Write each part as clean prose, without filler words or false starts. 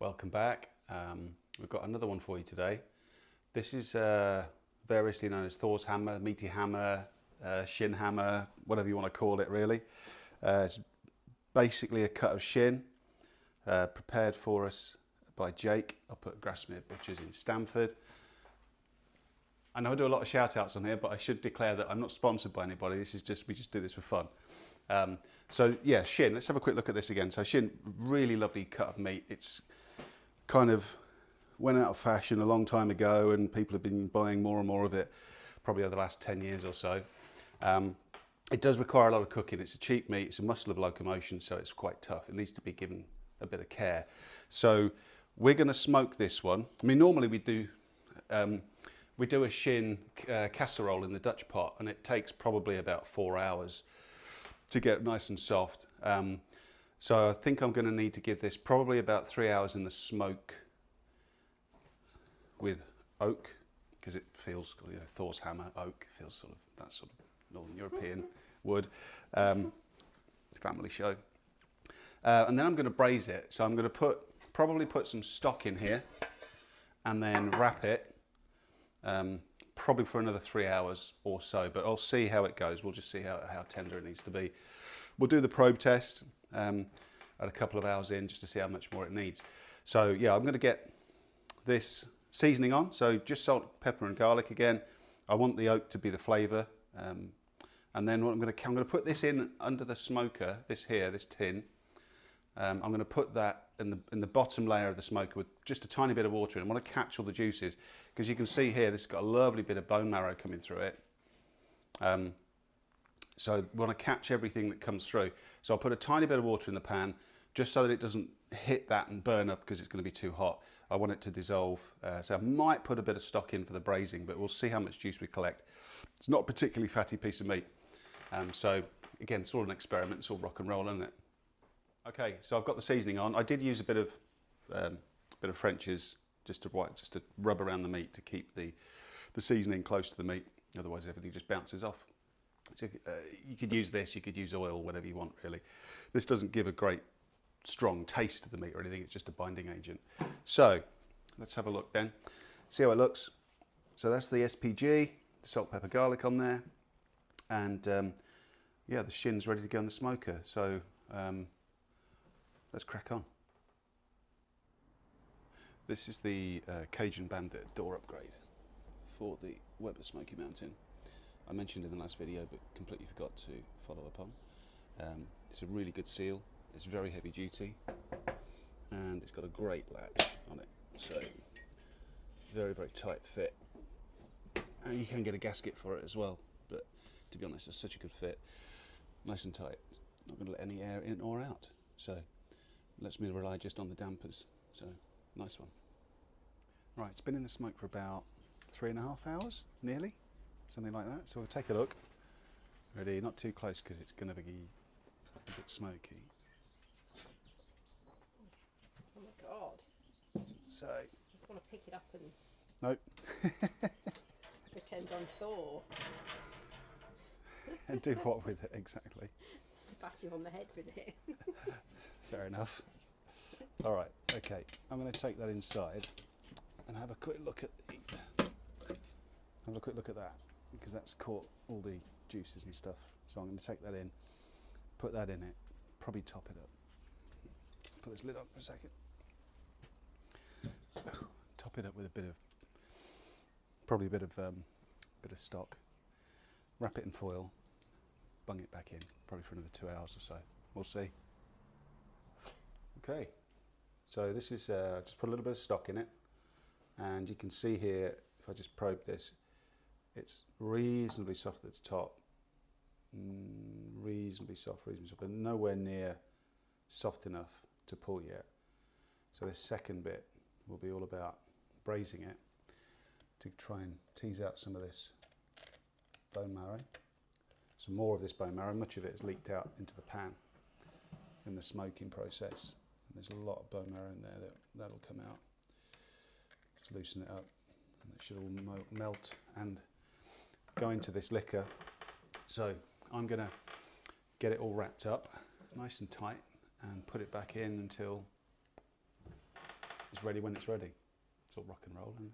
Welcome back. We've got another one for you today. This is variously known as Thor's hammer, meaty hammer, shin hammer, whatever you want to call it really. It's basically a cut of shin prepared for us by Jake up at Grasmere Butchers in Stamford. I know I do a lot of shout outs on here, but I should declare that I'm not sponsored by anybody. This is just, we just do this for fun. So yeah, shin, let's have a quick look at this again. So shin, really lovely cut of meat. It's kind of went out of fashion a long time ago and people have been buying more and more of it probably over the last 10 years or so. It does require a lot of cooking. It's a cheap meat, it's a muscle of locomotion, so it's quite tough. It needs to be given a bit of care. So we're going to smoke this one. I mean, normally we do a shin casserole in the Dutch pot, and it takes probably about 4 hours to get nice and soft. So I think I'm going to need to give this probably about 3 hours in the smoke with oak, because it feels, you know, Thor's hammer, oak, feels sort of that sort of Northern European wood. Family show. And then I'm going to braise it. So I'm going to probably put some stock in here and then wrap it. Probably for another 3 hours or so, but I'll see how it goes. We'll just see how tender it needs to be. We'll do the probe test at a couple of hours in just to see how much more it needs. So yeah, I'm going to get this seasoning on. So just salt, pepper and garlic again. I want the oak to be the flavour. And then what I'm going to put this in under the smoker, this tin. I'm going to put that in the bottom layer of the smoker with just a tiny bit of water in. I want to catch all the juices, because you can see here this has got a lovely bit of bone marrow coming through it. So I want to catch everything that comes through. So I'll put a tiny bit of water in the pan just so that it doesn't hit that and burn up because it's going to be too hot. I want it to dissolve. So I might put a bit of stock in for the braising, but we'll see how much juice we collect. It's not a particularly fatty piece of meat. So again, it's all an experiment. It's all rock and roll, isn't it? Okay, so I've got the seasoning on. I did use a bit of French's just to rub around the meat to keep the seasoning close to the meat. Otherwise, everything just bounces off. So, you could use this. You could use oil, whatever you want, really. This doesn't give a great strong taste to the meat or anything. It's just a binding agent. So let's have a look then. See how it looks. So that's the SPG, the salt, pepper, garlic on there, and yeah, the shin's ready to go in the smoker. So. Let's crack on. This is the Cajun Bandit door upgrade for the Weber Smokey Mountain. I mentioned in the last video but completely forgot to follow up on. It's a really good seal, it's very heavy duty, and it's got a great latch on it. So very, very tight fit. And you can get a gasket for it as well, but to be honest, it's such a good fit. Nice and tight, not going to let any air in or out. So lets me rely just on the dampers. So nice one. Right, it's been in the smoke for about 3.5 hours, nearly, something like that. So we'll take a look. Ready? Not too close because it's going to be a bit smoky. Oh my god! So I just want to pick it up and nope. pretend I'm Thor. And do what with it exactly? Bat you on the head with it. Fair enough. All right, okay. I'm going to take that inside and have a quick look at that, because that's caught all the juices and stuff. So I'm going to take that in, put that in it, probably top it up. Put this lid on for a second. Top it up with probably a bit of stock. Wrap it in foil, bung it back in, probably for another 2 hours or so. We'll see. Okay, so this is, just put a little bit of stock in it, and you can see here, if I just probe this, it's reasonably soft at the top, reasonably soft, but nowhere near soft enough to pull yet. So this second bit will be all about braising it to try and tease out some of this bone marrow. Some more of this bone marrow, much of it is leaked out into the pan in the smoking process. There's a lot of bone marrow in there that'll come out. Just loosen it up, and it should all melt and go into this liquor. So I'm going to get it all wrapped up nice and tight and put it back in until it's ready when it's ready. It's all rock and roll, isn't it?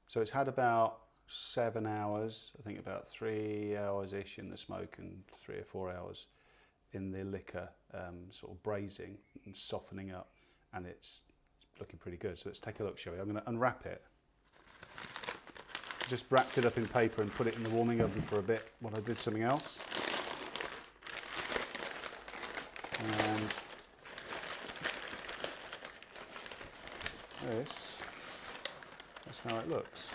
So it's had about 7 hours, I think about 3 hours-ish in the smoke and 3 or 4 hours in the liquor, sort of braising and softening up, and it's looking pretty good. So let's take a look, shall we? I'm going to unwrap it. Just wrapped it up in paper and put it in the warming oven for a bit while I did something else. And that's how it looks.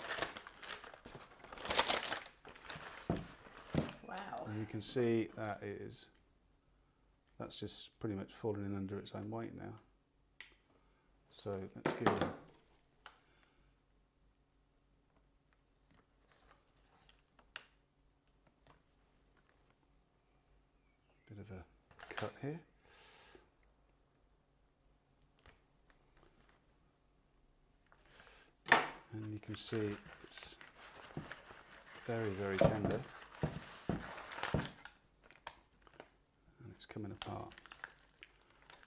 Wow. And you can see that's just pretty much falling in under its own weight now. So let's give it a bit of a cut here. And you can see it's very, very tender. And it's coming apart.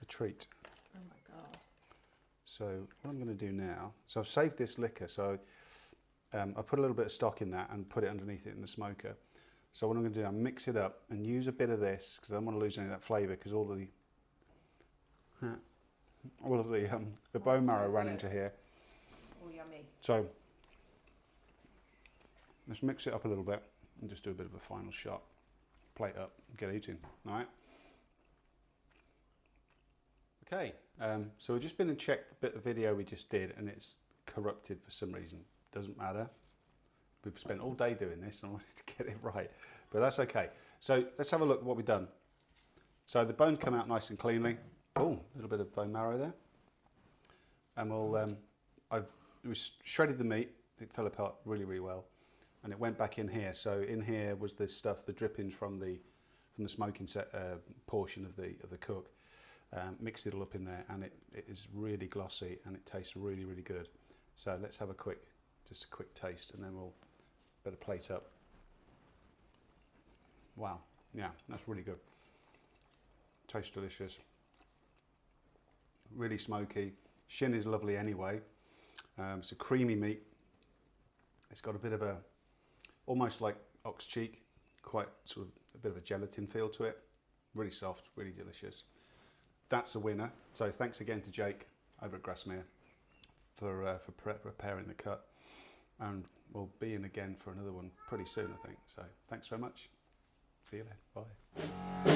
A treat. Oh my God. So what I'm going to do now, so I've saved this liquor, so I put a little bit of stock in that and put it underneath it in the smoker. So what I'm going to do, I'll mix it up and use a bit of this, because I don't want to lose any of that flavour, because all of the bone marrow ran into here. Oh, yummy. So let's mix it up a little bit and just do a bit of a final shot. Plate up, get eating, all right? Okay, so we've just been and checked the bit of video we just did, and it's corrupted for some reason. Doesn't matter. We've spent all day doing this and I wanted to get it right, but that's okay. So let's have a look at what we've done. So the bone come out nice and cleanly. Oh, a little bit of bone marrow there. And we'll, we shredded the meat. It fell apart really, really well. And it went back in here. So in here was the stuff, the drippings from the smoking portion of the cook. Mixed it all up in there, and it is really glossy and it tastes really, really good. So let's have just a quick taste, and then we'll better plate up. Wow, yeah, that's really good. Tastes delicious. Really smoky. Shin is lovely anyway. It's a creamy meat. It's got a bit of almost like ox cheek, quite sort of a bit of a gelatin feel to it. Really soft, really delicious. That's a winner. So thanks again to Jake over at Grasmere for preparing the cut. And we'll be in again for another one pretty soon, I think. So thanks very much. See you later. Bye.